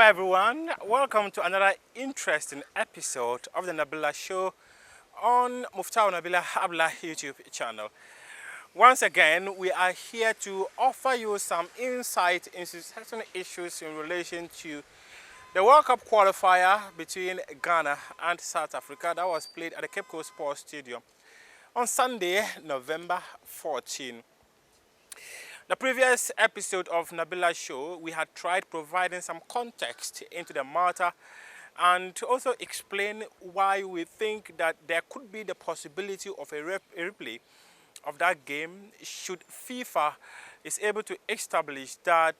everyone, welcome to another interesting episode of the Nabila show on Muftau Nabila Habla YouTube channel. Once again, we are here to offer you some insight into certain issues in relation to the World Cup qualifier between Ghana and South Africa that was played at the Cape Coast Sports Stadium on Sunday, November 14. The previous episode of Nabila's show, we had tried providing some context into the matter and to also explain why we think that there could be the possibility of a replay of that game should FIFA is able to establish that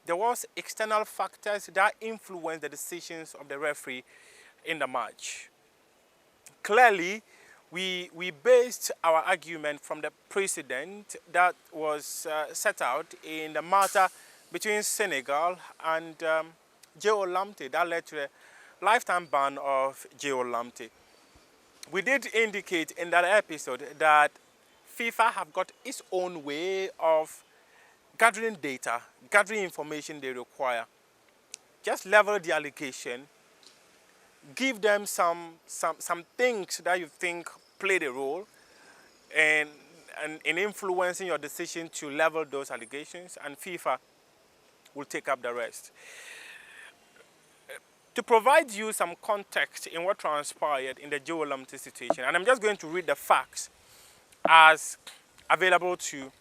there was external factors that influenced the decisions of the referee in the match. Clearly, we based our argument from the precedent that was set out in the matter between Senegal and J.O Lamptey that led to the lifetime ban of J.O Lamptey. We did indicate in that episode that FIFA have got its own way of gathering data, gathering information they require. Just level the allegation, give them some things that you think played a role in influencing your decision to level those allegations, and FIFA will take up the rest. To provide you some context in what transpired in the J.O Lamptey situation, and I'm just going to read the facts as available to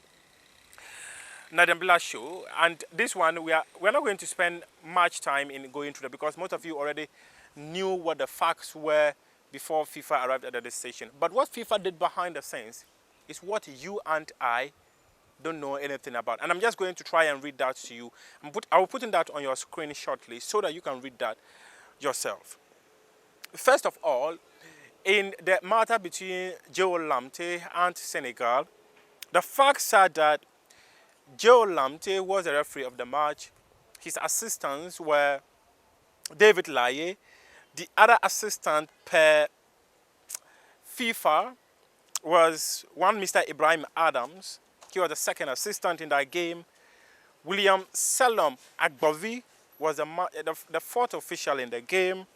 Nabila's show, and this one we're not going to spend much time in going through that because most of you already knew what the facts were before FIFA arrived at the decision. But what FIFA did behind the scenes is what you and I don't know anything about. And I'm just going to try and read that to you. I will put that on your screen shortly so that you can read that yourself. First of all, in the matter between J.O Lamptey and Senegal, the facts are that J.O Lamptey was the referee of the match. His assistants were David Laye. The other assistant per FIFA was one Mr. Ibrahim Adams. He was the second assistant in that game. William Selom Agbovi was the fourth official in the game.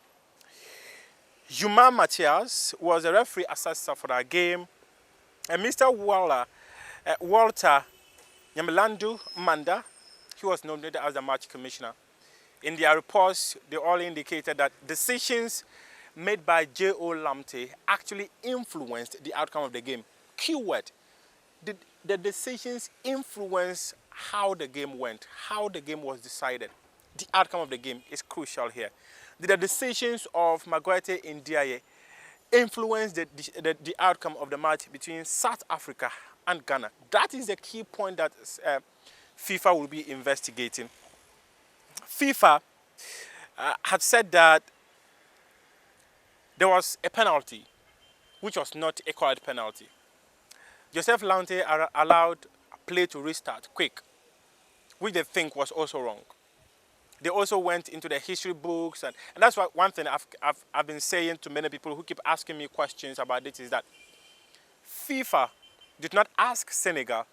Yuma Matthias was the referee assessor for that game. And Mr. Walter Nyamilandu Manda, he was nominated as the match commissioner. In their reports, they all indicated that decisions made by J.O Lamptey actually influenced the outcome of the game. Keyword, did the decisions influence how the game went, how the game was decided? The outcome of the game is crucial here. Did the decisions of Maguete Ndiaye influence the outcome of the match between South Africa and Ghana? That is the key point that FIFA will be investigating. FIFA had said that there was a penalty, which was not a correct penalty. Joseph Lamptey allowed play to restart quick, which they think was also wrong. They also went into the history books, and that's why one thing I've been saying to many people who keep asking me questions about this is that FIFA did not ask Senegal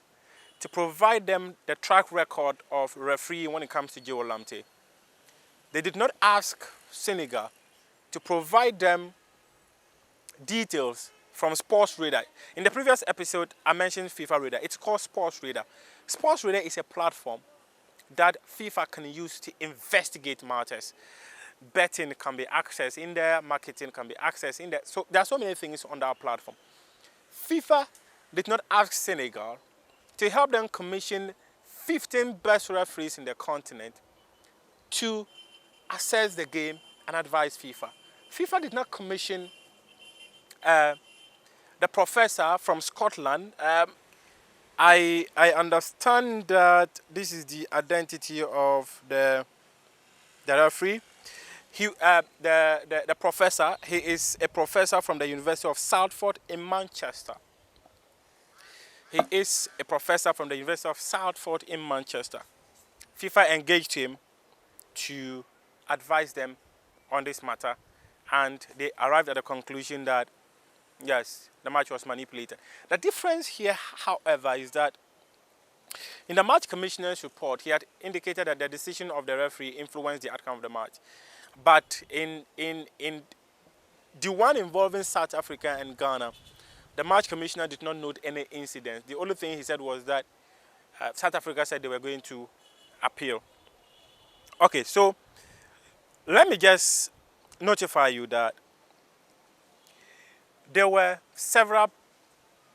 to provide them the track record of refereeing when it comes to J.O Lamptey. They did not ask Senegal to provide them details from Sports Radar. In the previous episode, I mentioned FIFA Radar. It's called Sports Radar. Sports Radar is a platform that FIFA can use to investigate matters. Betting can be accessed in there, marketing can be accessed in there. So there are so many things on that platform. FIFA did not ask Senegal to help them commission 15 best referees in the continent to assess the game and advise FIFA. FIFA did not commission the professor from Scotland. I understand that this is the identity of the referee. The professor, he is a professor from the University of Salford in Manchester. He is a professor from the University of Salford in Manchester. FIFA engaged him to advise them on this matter, and they arrived at the conclusion that, yes, the match was manipulated. The difference here, however, is that In the match commissioner's report, he had indicated that the decision of the referee influenced the outcome of the match. But in the one involving South Africa and Ghana, the match commissioner did not note any incidents. The only thing he said was that South Africa said they were going to appeal. Okay, so let me just notify you that there were several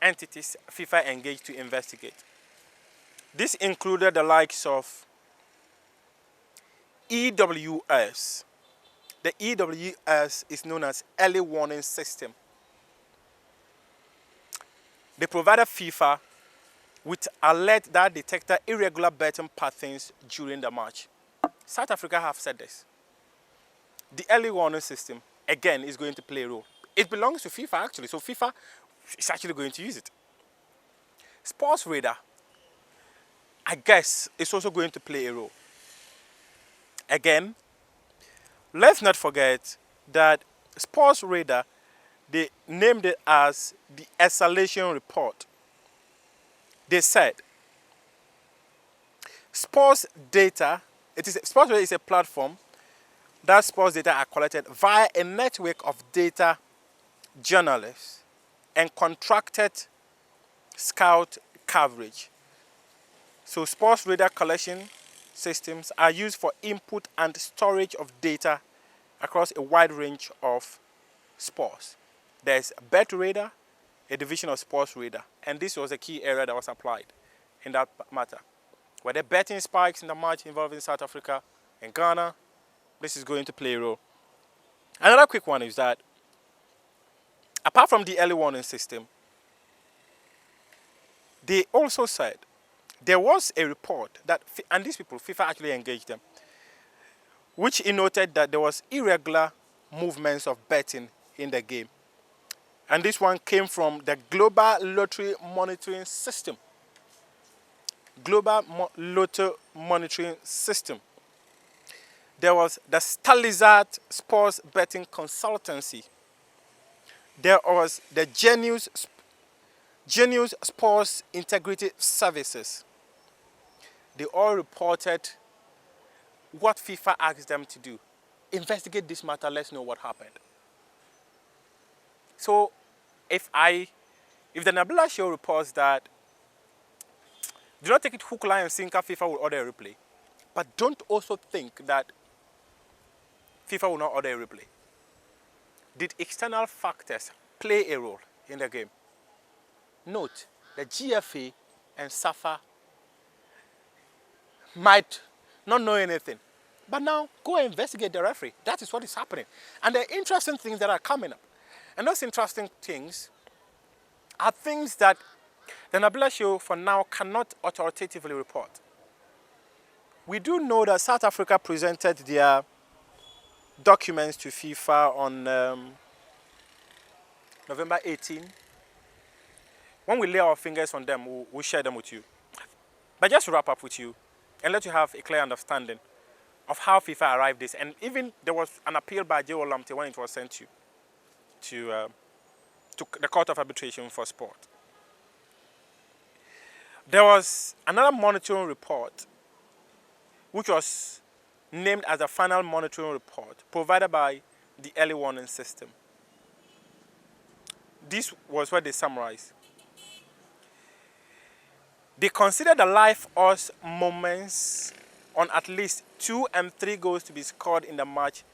entities FIFA engaged to investigate. This included the likes of EWS. The EWS is known as Early Warning System. They provided FIFA with alert that detected irregular betting patterns during the match. South Africa have said this. The early warning system, again, is going to play a role. It belongs to FIFA, actually, so FIFA is actually going to use it. Sports Radar, I guess, is also going to play a role. Again, let's not forget that Sports Radar, they named it as the Escalation Report. They said, sports data, Sports Radar is a platform that sports data are collected via a network of data journalists and contracted scout coverage. So sports radar collection systems are used for input and storage of data across a wide range of sports. There's Bet Radar, a division of Sports Radar, and this was a key area that was applied in that matter. Were there betting spikes in the match involving South Africa and Ghana? This is going to play a role. Another quick one is that apart from the early warning system, they also said there was a report that, and these people, FIFA actually engaged them, which noted that there was irregular movements of betting in the game. And this one came from the Global Lottery Monitoring System. Lottery Monitoring System. There was the Stalizard Sports Betting Consultancy. There was the Genius Sports Integrity Services. They all reported what FIFA asked them to do. Investigate this matter, let's know what happened. So if the Nabila show reports that, do not take it hook, line, and sinker, FIFA will order a replay. But don't also think that FIFA will not order a replay. Did external factors play a role in the game? Note, the GFA and SAFA might not know anything. But now, go and investigate the referee. That is what is happening. And there are interesting things that are coming up. And those interesting things are things that the Nabila show for now cannot authoritatively report. We do know that South Africa presented their documents to FIFA on November 18. When we lay our fingers on them, we'll share them with you. But just to wrap up with you and let you have a clear understanding of how FIFA arrived this. And even there was an appeal by J.O Lamptey when it was sent to the Court of Arbitration for Sport. There was another monitoring report which was named as the final monitoring report provided by the early warning system. This was what they summarized. They considered the life odds moments on at least 2 and 3 goals to be scored in the match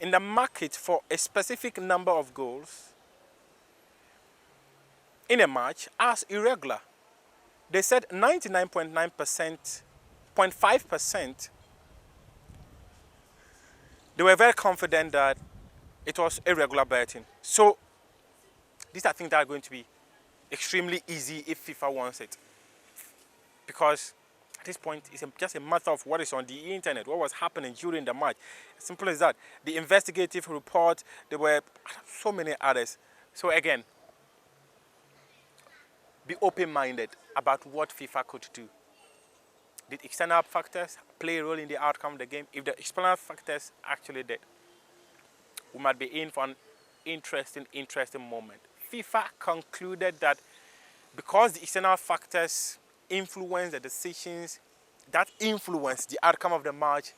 in the market for a specific number of goals in a match as irregular. They said 99.9%, 0.5%, they were very confident that it was irregular betting. So these are things that are going to be extremely easy if FIFA wants it. Because at this point, it's just a matter of what is on the internet, what was happening during the match. As simple as that. The investigative report, there were so many others. So again, be open-minded about what FIFA could do. Did external factors play a role in the outcome of the game? If the external factors actually did, we might be in for an interesting moment. FIFA concluded that because the external factors influenced the decisions, that influenced the outcome of the match,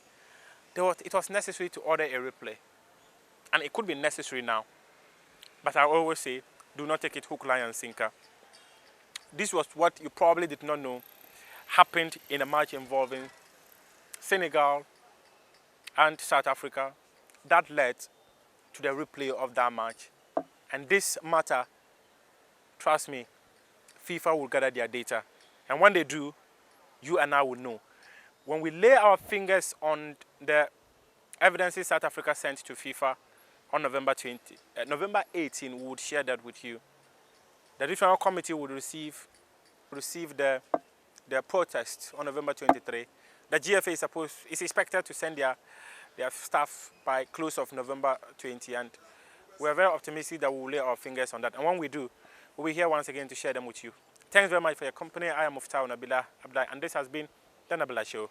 it was necessary to order a replay. And it could be necessary now. But I always say, do not take it hook, line, and sinker. This was what you probably did not know happened in a match involving Senegal and South Africa that led to the replay of that match. And this matter, trust me, FIFA will gather their data. And when they do, you and I will know. When we lay our fingers on the evidences South Africa sent to FIFA on November 18, we would share that with you. The regional committee would receive the protest on November 23. The GFA is expected to send their staff by close of November 20, and we're very optimistic that we will lay our fingers on that. And when we do, we'll be here once again to share them with you. Thanks very much for your company. I am J.O Nabila, and this has been the Nabila Show.